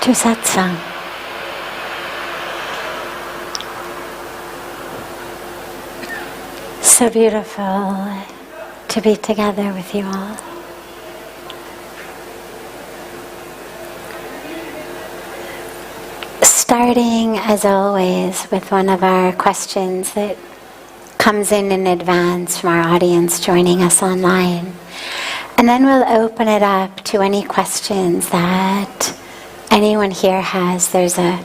to Satsang. So beautiful to be together with you all. Starting, as always, with one of our questions that comes in advance from our audience joining us online. And then we'll open it up to any questions that anyone here has. There's a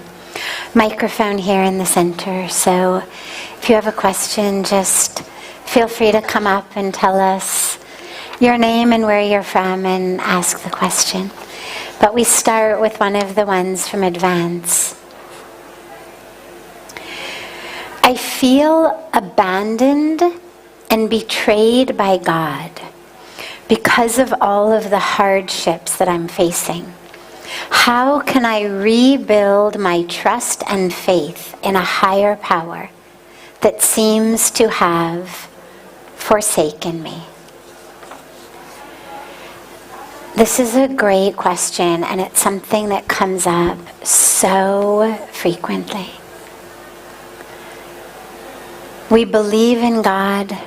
microphone here in the center, so if you have a question, just feel free to come up and tell us your name and where you're from and ask the question. But we start with one of the ones from advance. I feel abandoned and betrayed by God because of all of the hardships that I'm facing. How can I rebuild my trust and faith in a higher power that seems to have forsaken me? This is a great question, and it's something that comes up so frequently. We believe in God,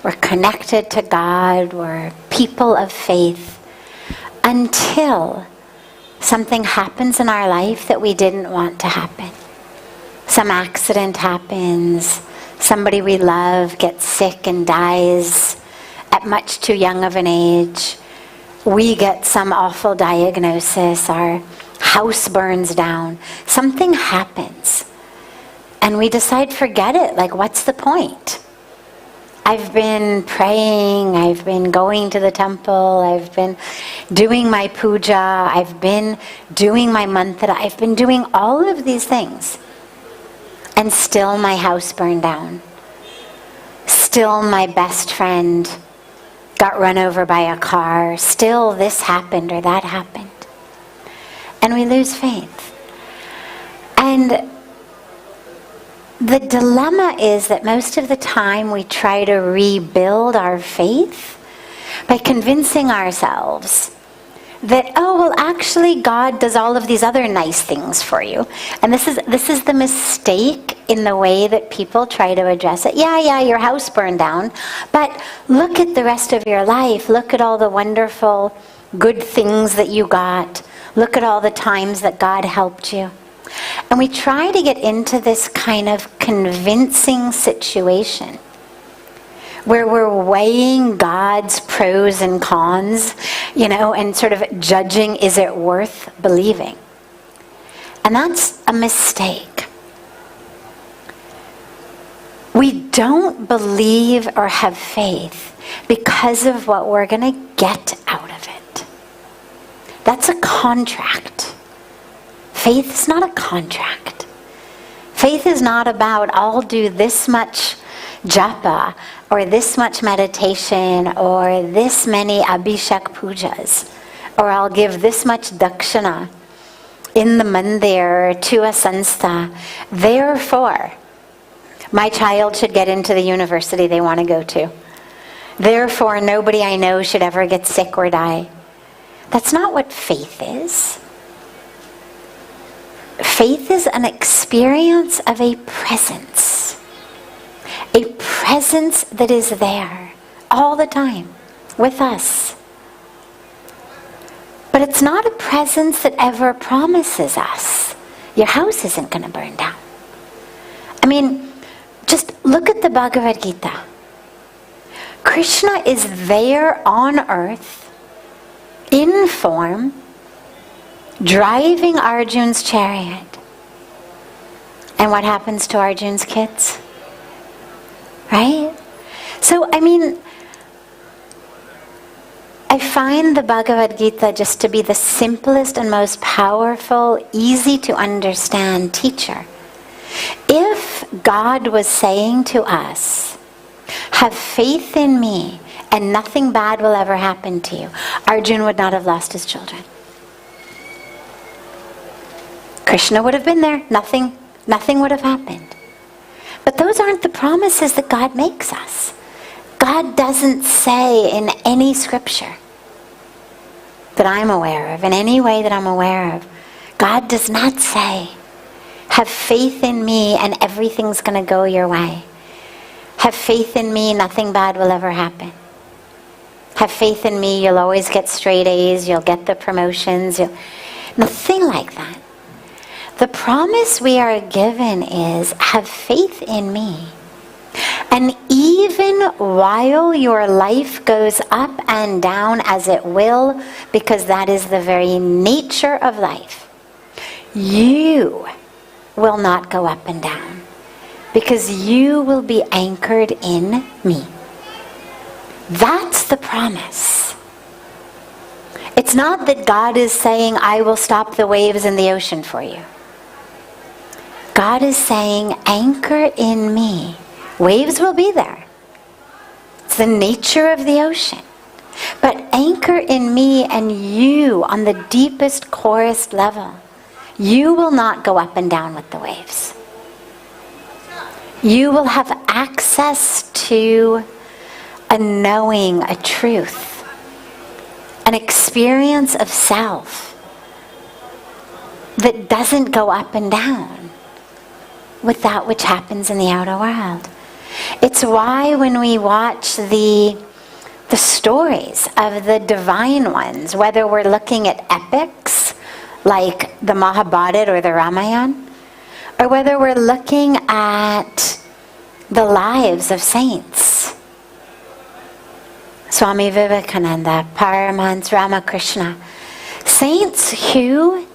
we're connected to God, we're people of faith, until something happens in our life that we didn't want to happen. Some accident happens, somebody we love gets sick and dies at much too young of an age. We get some awful diagnosis, our house burns down. Something happens. And we decide, forget it, like what's the point? I've been praying, I've been going to the temple, I've been doing my puja, I've been doing my mantra, I've been doing all of these things. And still my house burned down. Still my best friend got run over by a car. Still this happened or that happened. And we lose faith. And the dilemma is that most of the time we try to rebuild our faith by convincing ourselves that, oh, well, actually God does all of these other nice things for you. And this is the mistake in the way that people try to address it. Yeah, your house burned down, but look at the rest of your life. Look at all the wonderful, good things that you got. Look at all the times that God helped you. And we try to get into this kind of convincing situation where we're weighing God's pros and cons, and sort of judging, is it worth believing? And that's a mistake. We don't believe or have faith because of what we're going to get out of it. That's a contract. Faith is not a contract. Faith is not about, I'll do this much japa, or this much meditation, or this many abhishek pujas, or I'll give this much dakshana in the mandir to a sanstha. Therefore, my child should get into the university they want to go to. Therefore, nobody I know should ever get sick or die. That's not what faith is. Faith is an experience of a presence that is there all the time with us. But it's not a presence that ever promises us, your house isn't going to burn down. I mean, just look at the Bhagavad Gita. Krishna is there on earth, in form, driving Arjun's chariot. And what happens to Arjun's kids? Right? So, I find the Bhagavad Gita just to be the simplest and most powerful, easy to understand teacher. If God was saying to us, have faith in me and nothing bad will ever happen to you, Arjun would not have lost his children. Krishna would have been there. Nothing would have happened. But those aren't the promises that God makes us. God doesn't say in any scripture that I'm aware of, in any way that I'm aware of, God does not say, have faith in me and everything's going to go your way. Have faith in me, nothing bad will ever happen. Have faith in me, you'll always get straight A's, you'll get the promotions. Nothing like that. The promise we are given is, have faith in me. And even while your life goes up and down, as it will, because that is the very nature of life, you will not go up and down, because you will be anchored in me. That's the promise. It's not that God is saying, I will stop the waves in the ocean for you. God is saying, anchor in me. Waves will be there. It's the nature of the ocean. But anchor in me, and you, on the deepest, corest level, you will not go up and down with the waves. You will have access to a knowing, a truth, an experience of self that doesn't go up and down with that which happens in the outer world. It's why when we watch the stories of the divine ones, whether we're looking at epics like the Mahabharata or the Ramayana, or whether we're looking at the lives of saints, Swami Vivekananda, Parmarth Ramakrishna, saints who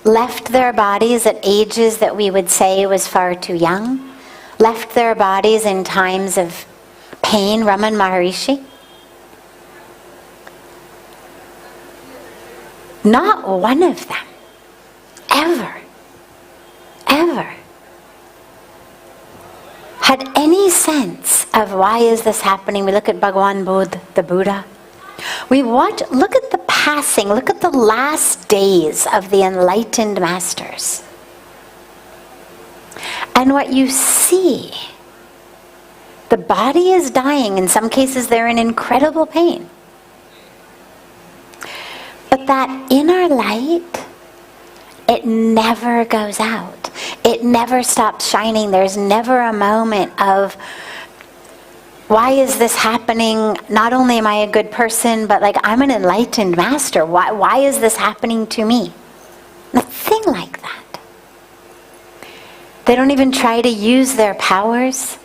left their bodies at ages that we would say was far too young, left their bodies in times of pain. Raman Maharishi, not one of them ever had any sense of why is this happening. We look at Bhagavan Buddha, the Buddha. Look at the passing, look at the last days of the enlightened masters. And what you see, the body is dying. In some cases, they're in incredible pain. But that inner light, it never goes out. It never stops shining. There's never a moment of, why is this happening? Not only am I a good person, but like, I'm an enlightened master. Why is this happening to me? Nothing like that. They don't even try to use their powers.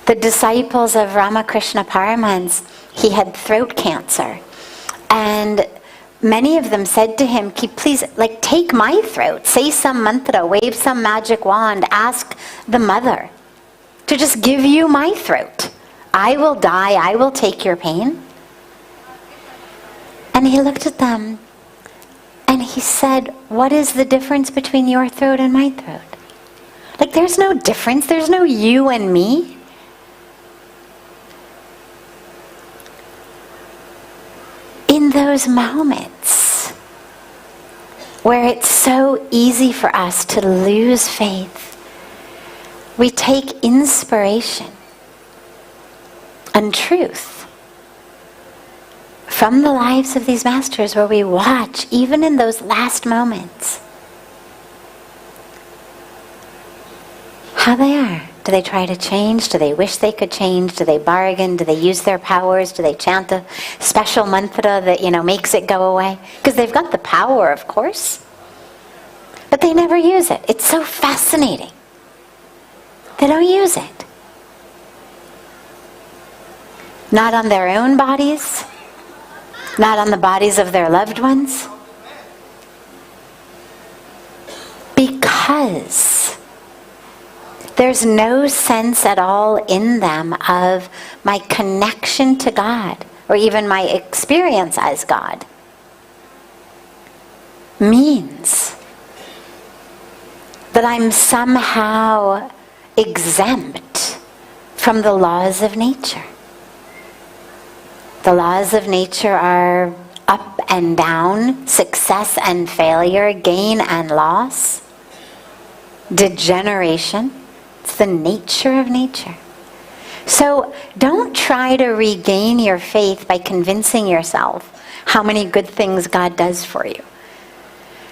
The disciples of Ramakrishna Paramahansa, he had throat cancer. And many of them said to him, please, take my throat. Say some mantra, wave some magic wand, ask the mother to just give you my throat. I will die, I will take your pain. And he looked at them and he said, what is the difference between your throat and my throat? There's no difference. There's no you and me. In those moments where it's so easy for us to lose faith, we take inspiration and truth from the lives of these masters, where we watch, even in those last moments, how they are. Do they try to change? Do they wish they could change? Do they bargain? Do they use their powers? Do they chant a special mantra that, makes it go away? Because they've got the power, of course. But they never use it. It's so fascinating. They don't use it. Not on their own bodies. Not on the bodies of their loved ones. Because there's no sense at all in them of my connection to God, or even my experience as God, means that I'm somehow exempt from the laws of nature. The laws of nature are up and down, success and failure, gain and loss, degeneration. It's the nature of nature. So don't try to regain your faith by convincing yourself how many good things God does for you.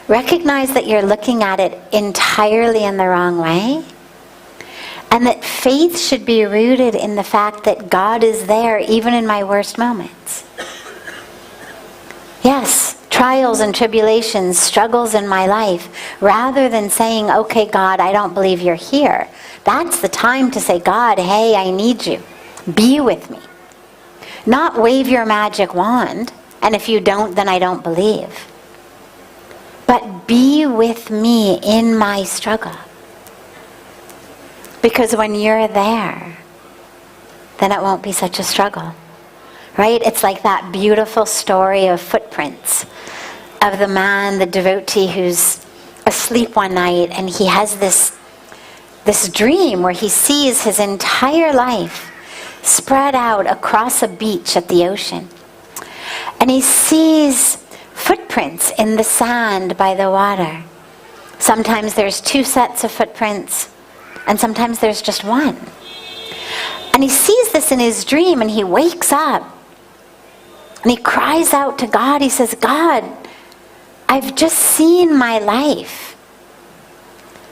recognize that you're looking at it entirely in the wrong way, and that faith should be rooted in the fact that God is there even in my worst moments. Yes, trials and tribulations, struggles in my life, rather than saying, okay, God, I don't believe you're here. That's the time to say, God, hey, I need you. Be with me. Not wave your magic wand, and if you don't, then I don't believe. But be with me in my struggle. Because when you're there, then it won't be such a struggle. Right? It's like that beautiful story of footprints, of the man, the devotee who's asleep one night, and he has this dream where he sees his entire life spread out across a beach at the ocean. And he sees footprints in the sand by the water. Sometimes there's 2 sets of footprints, and sometimes there's just one. And he sees this in his dream, and he wakes up, and he cries out to God. He says, God, I've just seen my life.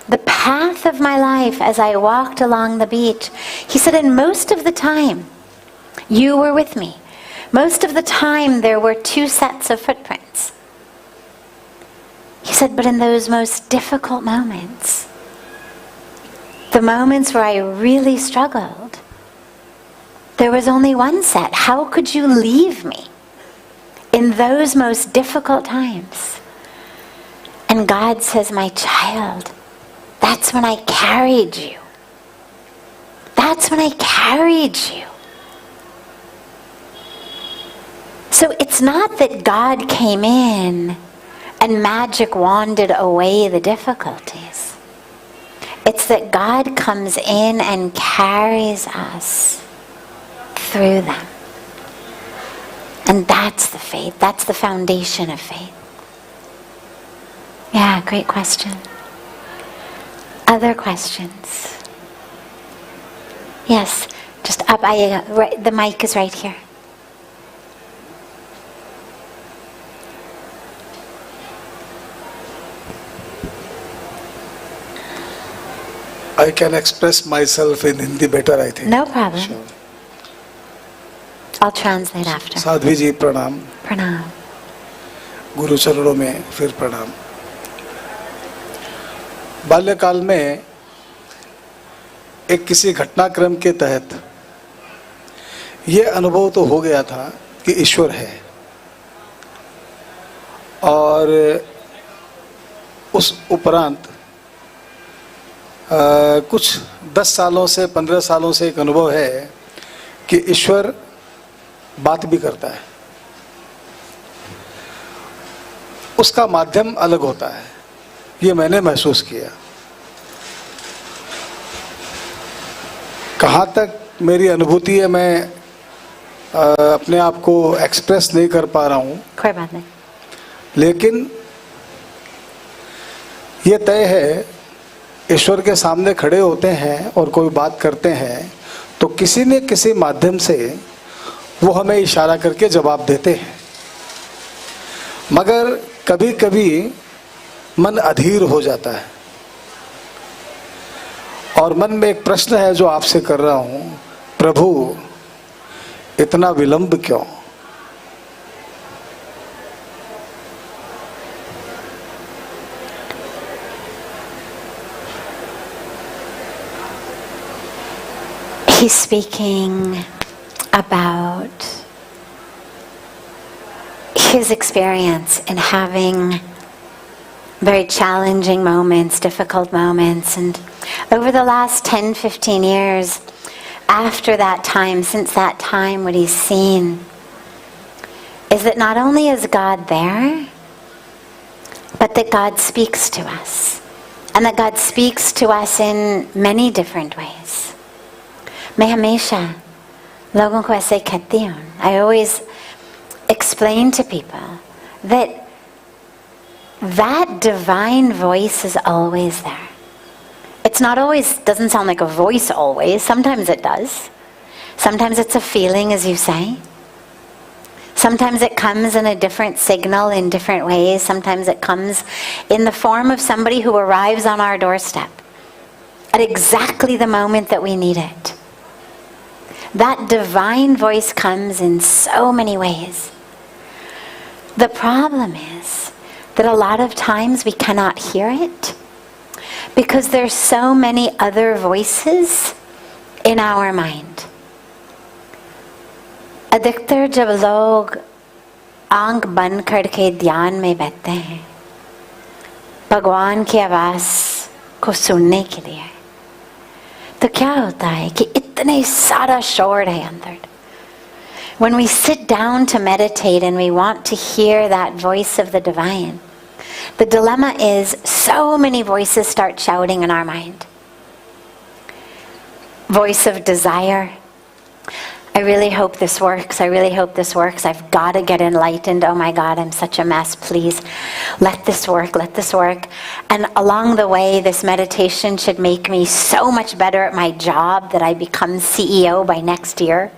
The path of my life as I walked along the beach. He said, and most of the time, you were with me. Most of the time, there were 2 sets of footprints. He said, but in those most difficult moments, the moments where I really struggled, there was only 1 set. How could you leave me in those most difficult times? And God says, my child, that's when I carried you. That's when I carried you. So it's not that God came in and magic wanded away the difficulties. It's that God comes in and carries us through them. And that's the faith. That's the foundation of faith. Yeah, great question. Other questions? Yes, just up. The mic is right here. I can express myself in Hindi better, I think. No problem. Sure. I'll translate after. Sadhvi जी प्रणाम. Pranam. गुरु चरणों में फिर प्रणाम. बाल्यकाल में एक किसी घटनाक्रम के तहत ये अनुभव तो हो गया था कि ईश्वर है, और उस उपरांत कुछ 10 सालों से 15 सालों से एक अनुभव है कि ईश्वर बात भी करता है. उसका माध्यम अलग होता है, ये मैंने महसूस किया. कहाँ तक मेरी अनुभूति है मैं अपने आप को एक्सप्रेस नहीं कर पा रहा हूँ, कोई बात नहीं. लेकिन ये तय है, ईश्वर के सामने खड़े होते हैं और कोई बात करते हैं तो किसी न किसी माध्यम से वो हमें इशारा करके जवाब देते हैं. मगर कभी कभी मन अधीर हो जाता है, और मन में एक प्रश्न है जो आपसे कर रहा हूँ, प्रभु इतना विलंब क्यों? He's speaking about his experience in having very challenging moments, difficult moments, and over the last 10-15 years, after that time, since that time, what he's seen is that not only is God there, but that God speaks to us, and that God speaks to us in many different ways. मैं हमेशा लोगों को ऐसे कहती हूँ. I always explain to people that divine voice is always there. It's not always, doesn't sound like a voice always. Sometimes it does. Sometimes it's a feeling, as you say. Sometimes it comes in a different signal in different ways. Sometimes it comes in the form of somebody who arrives on our doorstep at exactly the moment that we need it. That divine voice comes in so many ways. The problem is that a lot of times we cannot hear it because there's so many other voices in our mind. अधिकतर जब लोग आंख बंद करके ध्यान में बैठते हैं भगवान की आवाज़ को सुनने के लिए, तो क्या होता है कि इतने सारा शोर है अंदर. When we sit down to meditate and we want to hear that voice of the divine, the dilemma is so many voices start shouting in our mind. Voice of desire. I really hope this works. I really hope this works. I've got to get enlightened. Oh my God, I'm such a mess. Please, let this work. Let this work. And along the way, this meditation should make me so much better at my job that I become CEO by next year.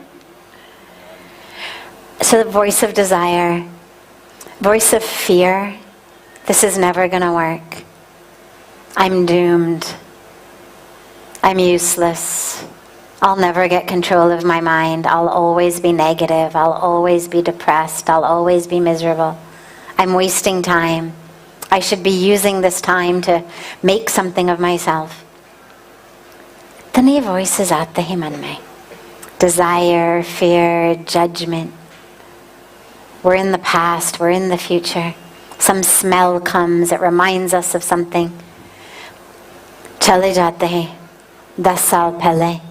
So the voice of desire, voice of fear. This is never going to work. I'm doomed. I'm useless. I'll never get control of my mind. I'll always be negative. I'll always be depressed. I'll always be miserable. I'm wasting time. I should be using this time to make something of myself. Tani voices aate hi man mein. Desire, fear, judgment. We're in the past. We're in the future. Some smell comes. It reminds us of something. Chale jate hain. 10 saal pehle.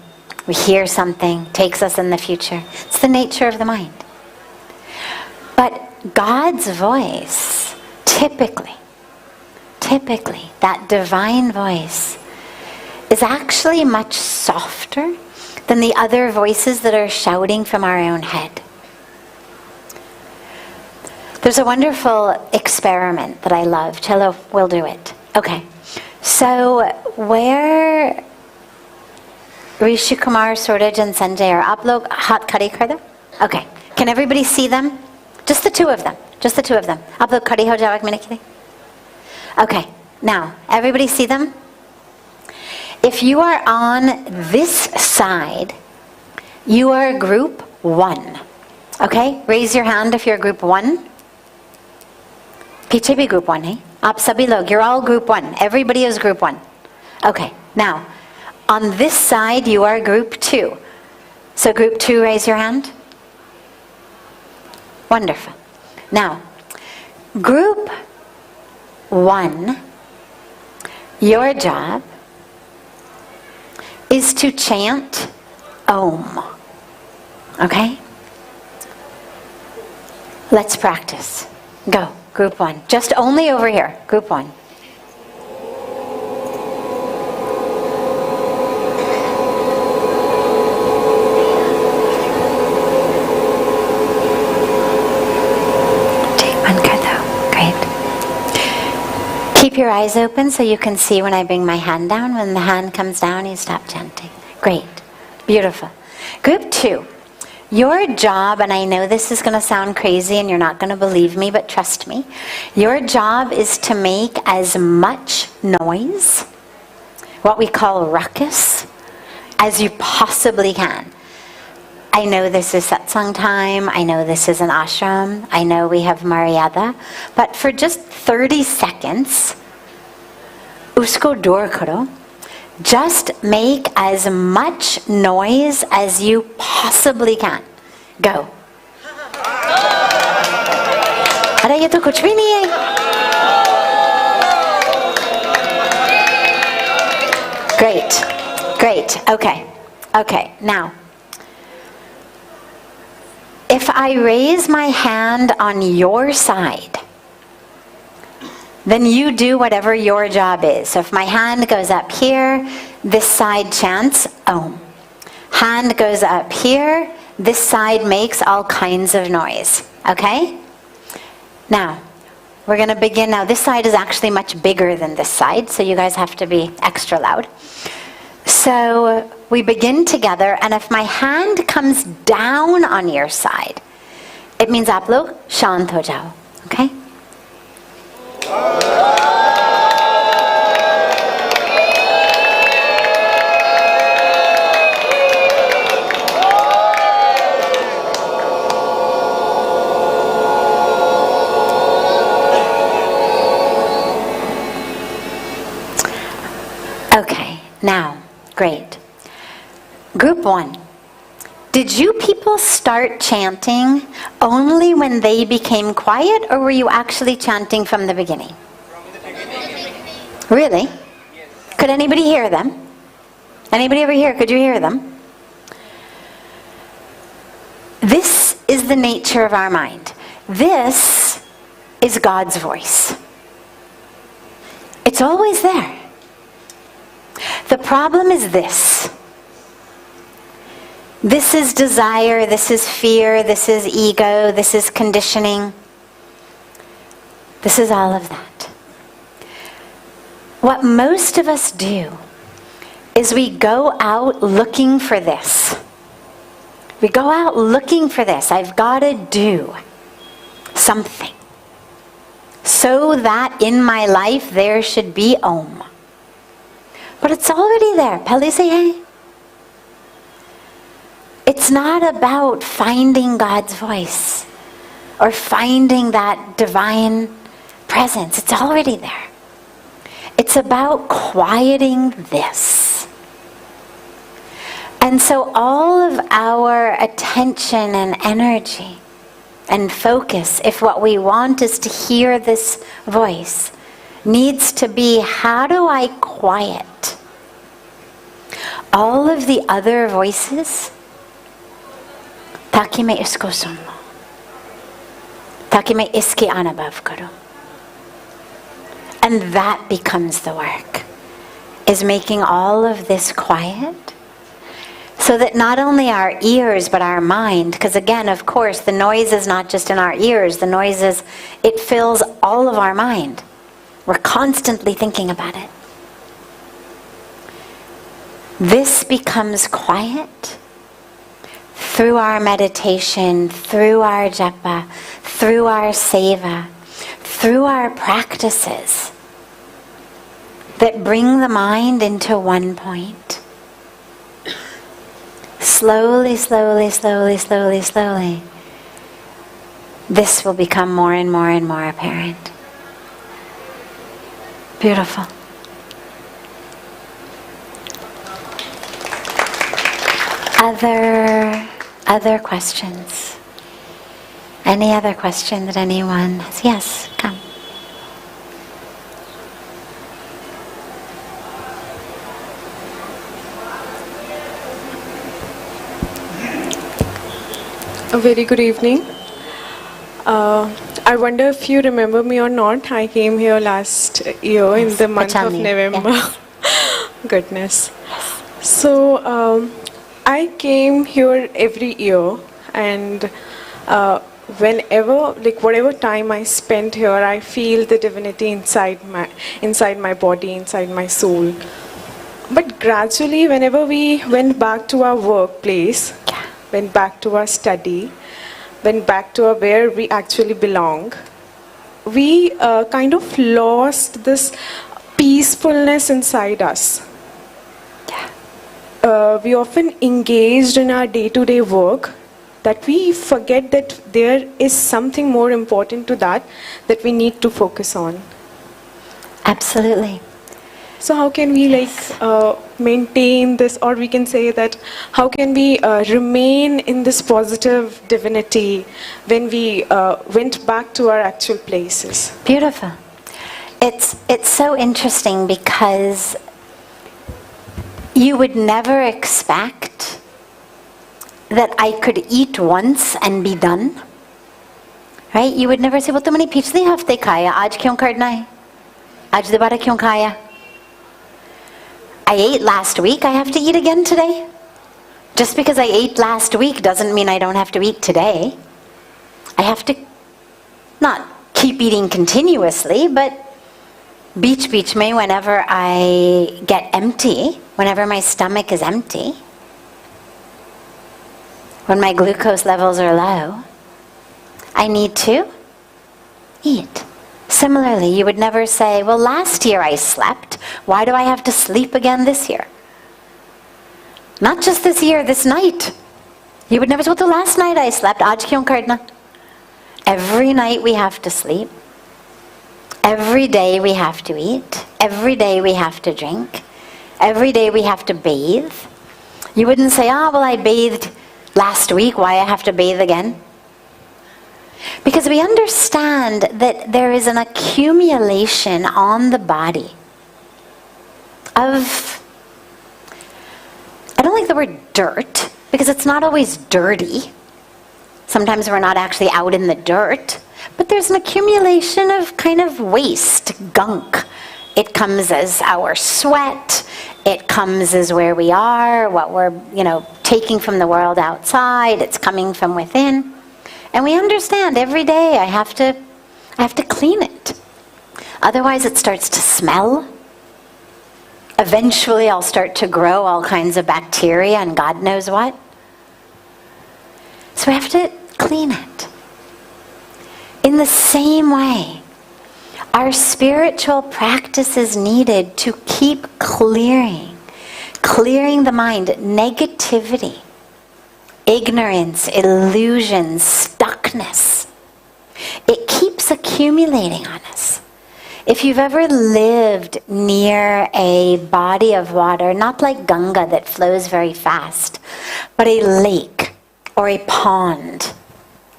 We hear something, takes us in the future. It's the nature of the mind. But God's voice, typically, that divine voice, is actually much softer than the other voices that are shouting from our own head. There's a wonderful experiment that I love. Chalo, we'll do it. Okay. So where Rishi Kumar, Suraj and Sanjay, are aap log haath khade kar do? Okay. Can everybody see them? Just the two of them. Just the two of them. Aap log khade ho jao ek minute ke liye. Okay. Now, everybody see them? If you are on this side, you are group 1. Okay? Raise your hand if you're group 1. Piche bhi group 1 hai. Aap sabhi log, you're all group 1. Everybody is group 1. Okay. Now, on this side, you are group 2. So group 2, raise your hand. Wonderful. Now, group 1, your job is to chant Om. Okay? Let's practice. Go, group 1. Just only over here, group 1. Keep your eyes open so you can see when I bring my hand down. When the hand comes down, you stop chanting. Great. Beautiful. Group 2. Your job, and I know this is going to sound crazy and you're not going to believe me, but trust me. Your job is to make as much noise, what we call ruckus, as you possibly can. I know this is satsang time. I know this is an ashram. I know we have Maryada. But for just 30 seconds, usko dur karo. Just make as much noise as you possibly can. Go. अरे ये तो कुछ भी नहीं है. Great. Great. Okay. Okay. Now, if I raise my hand on your side, then you do whatever your job is. So if my hand goes up here, this side chants Om. Hand goes up here, this side makes all kinds of noise. Okay? Now, we're going to begin now. This side is actually much bigger than this side, so you guys have to be extra loud. So we begin together, and if my hand comes down on your side, It means आप लोग शांत हो जाओ. Okay? Okay, now, great. Group 1. Did you people start chanting only when they became quiet, or were you actually chanting from the beginning? From the beginning. Really? Yes. Could anybody hear them? Anybody over here, could you hear them? This is the nature of our mind. This is God's voice. It's always there. The problem is this. This is desire, this is fear, this is ego, this is conditioning. This is all of that. What most of us do is we go out looking for this. We go out looking for this. I've got to do something so that in my life there should be Om. But it's already there. Pehले se hai. It's not about finding God's voice or finding that divine presence. It's already there. It's about quieting this. And so all of our attention and energy and focus, if what we want is to hear this voice, needs to be, how do I quiet all of the other voices ताकि मैं इसको सुन लूं, ताकि मैं इसके अनुभव करूं. And that becomes the work, is making all of this quiet, so that not only our ears but our mind, because again, of course, the noise is not just in our ears, the noise is, it fills all of our mind. We're constantly thinking about it. This becomes quiet through our meditation, through our japa, through our seva, through our practices that bring the mind into one point. Slowly, slowly, slowly, slowly, slowly, this will become more and more and more apparent. Beautiful. Other questions? Any other question that anyone has? Yes, come. A very good evening. I wonder if you remember me or not. I came here last year in the month of Pachami, November. yes. Goodness. So I came here every year, and whenever, like whatever time I spent here, I feel the divinity inside my body, inside my soul. But gradually, whenever we went back to our workplace, went back to our study, went back to where we actually belong, we kind of lost this peacefulness inside us. We often engaged in our day-to-day work that we forget that there is something more important to that we need to focus on. Absolutely. So how can we maintain this, or we can say that how can we remain in this positive divinity when we went back to our actual places? Beautiful. It's so interesting because you would never expect that I could eat once and be done. Right? You would never say, well, तुमने पिछले हफ्ते खाया, आज क्यों करना है? आज दोबारा क्यों खाया? I ate last week, I have to eat again today. Just because I ate last week doesn't mean I don't have to eat today. I have to not keep eating continuously, but beach mein, whenever I get empty, whenever my stomach is empty, when my glucose levels are low, I need to eat. Similarly, you would never say, well, last year I slept. Why do I have to sleep again this year? Not just this year, this night. You would never say, well, the last night I slept. Aaj kyun karna? Every night we have to sleep. Every day we have to eat. Every day we have to drink. Every day we have to bathe. You wouldn't say, well, I bathed last week. Why I have to bathe again? Because we understand that there is an accumulation on the body of, I don't like the word dirt, because it's not always dirty. Sometimes we're not actually out in the dirt, but there's an accumulation of kind of waste, gunk. It comes as our sweat, it comes as where we are, what we're, taking from the world outside, it's coming from within. And we understand every day I have to clean it. Otherwise it starts to smell. Eventually I'll start to grow all kinds of bacteria and God knows what. So we have to clean it. In the same way, our spiritual practice is needed to keep clearing the mind, negativity, ignorance, illusion, stuckness. It keeps accumulating on us. If you've ever lived near a body of water, not like Ganga that flows very fast, but a lake or a pond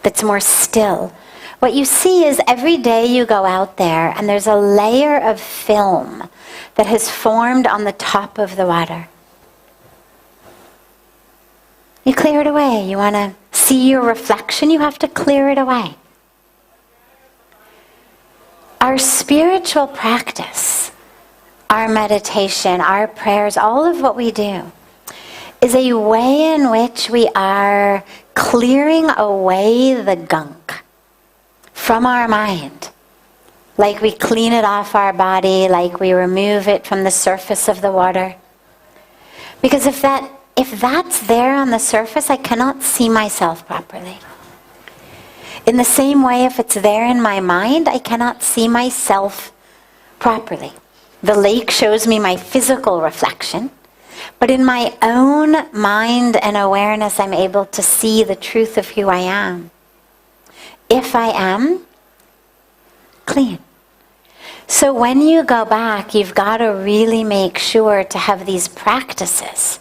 that's more still, what you see is every day you go out there and there's a layer of film that has formed on the top of the water. You clear it away. You want to see your reflection, you have to clear it away. Our spiritual practice, our meditation, our prayers, all of what we do is a way in which we are clearing away the gunk from our mind. Like we clean it off our body, like we remove it from the surface of the water. Because if that's there on the surface, I cannot see myself properly. In the same way, if it's there in my mind, I cannot see myself properly. The lake shows me my physical reflection, but in my own mind and awareness, I'm able to see the truth of who I am. If I am clean. So when you go back, you've got to really make sure to have these practices.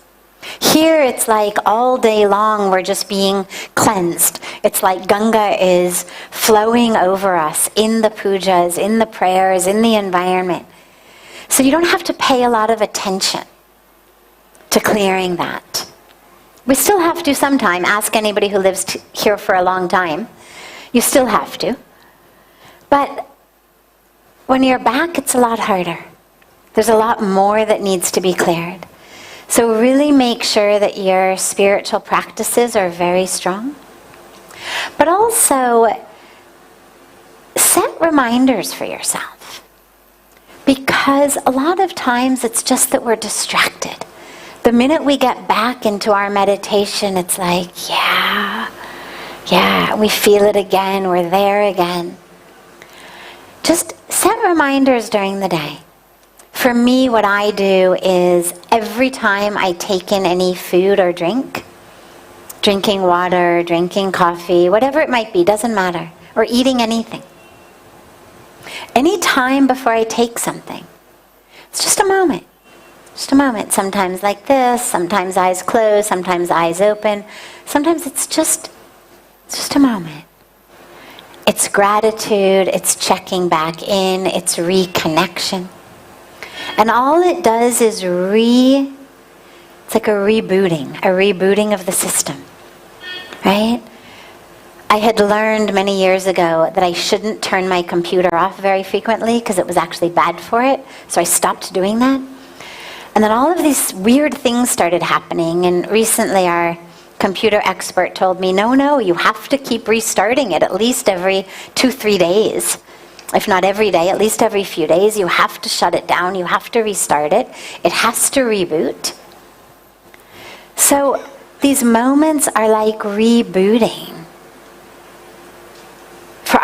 Here it's like all day long we're just being cleansed. It's like Ganga is flowing over us in the pujas, in the prayers, in the environment. So you don't have to pay a lot of attention to clearing that. We still have to sometime. Ask anybody who lives here for a long time. You still have to. But when you're back, it's a lot harder. There's a lot more that needs to be cleared. So really make sure that your spiritual practices are very strong. But also, set reminders for yourself. Because a lot of times it's just that we're distracted. The minute we get back into our meditation, it's like, yeah, we feel it again, we're there again. Just set reminders during the day. For me, what I do is every time I take in any food or drink, drinking water, drinking coffee, whatever it might be, doesn't matter, or eating anything. Any time before I take something, it's just a moment. Just a moment. Sometimes like this, sometimes eyes closed, sometimes eyes open. Sometimes it's just a moment. It's gratitude, it's checking back in, it's reconnection. And all it does is it's like a rebooting of the system, right? I had learned many years ago that I shouldn't turn my computer off very frequently because it was actually bad for it, so I stopped doing that. And then all of these weird things started happening, and recently our computer expert told me, no, you have to keep restarting it at least every 2-3 days. If not every day, at least every few days, you have to shut it down, you have to restart it. It has to reboot. So these moments are like rebooting.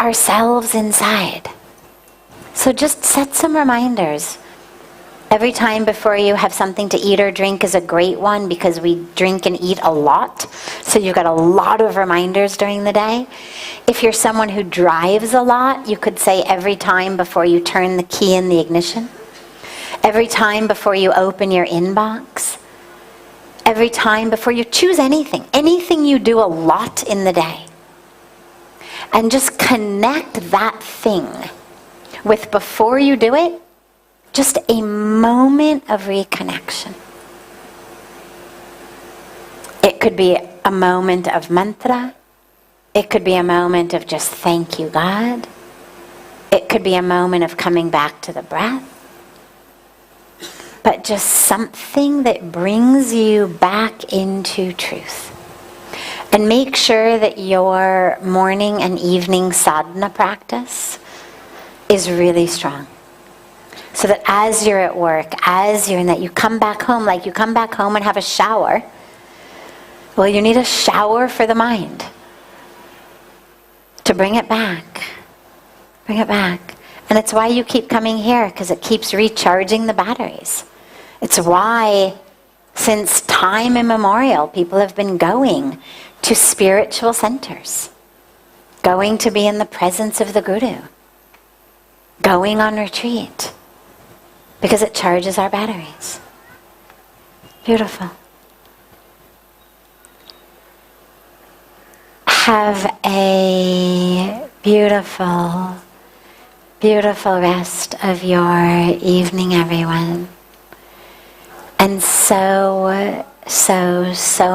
ourselves inside. So just set some reminders. Every time before you have something to eat or drink is a great one, because we drink and eat a lot. So you've got a lot of reminders during the day. If you're someone who drives a lot, you could say every time before you turn the key in the ignition. Every time before you open your inbox. Every time before you choose anything. Anything you do a lot in the day. And just connect that thing with, before you do it, just a moment of reconnection. It could be a moment of mantra. It could be a moment of just thank you, God. It could be a moment of coming back to the breath. But just something that brings you back into truth. And make sure that your morning and evening sadhana practice is really strong. So that as you're at work, as you're in that, you come back home, like you come back home and have a shower. Well, you need a shower for the mind. To bring it back. Bring it back. And it's why you keep coming here, because it keeps recharging the batteries. It's why, since time immemorial, people have been going to spiritual centers. Going to be in the presence of the Guru. Going on retreat. Because it charges our batteries. Beautiful. Have a beautiful, beautiful rest of your evening, everyone. And so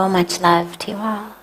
much love to you all.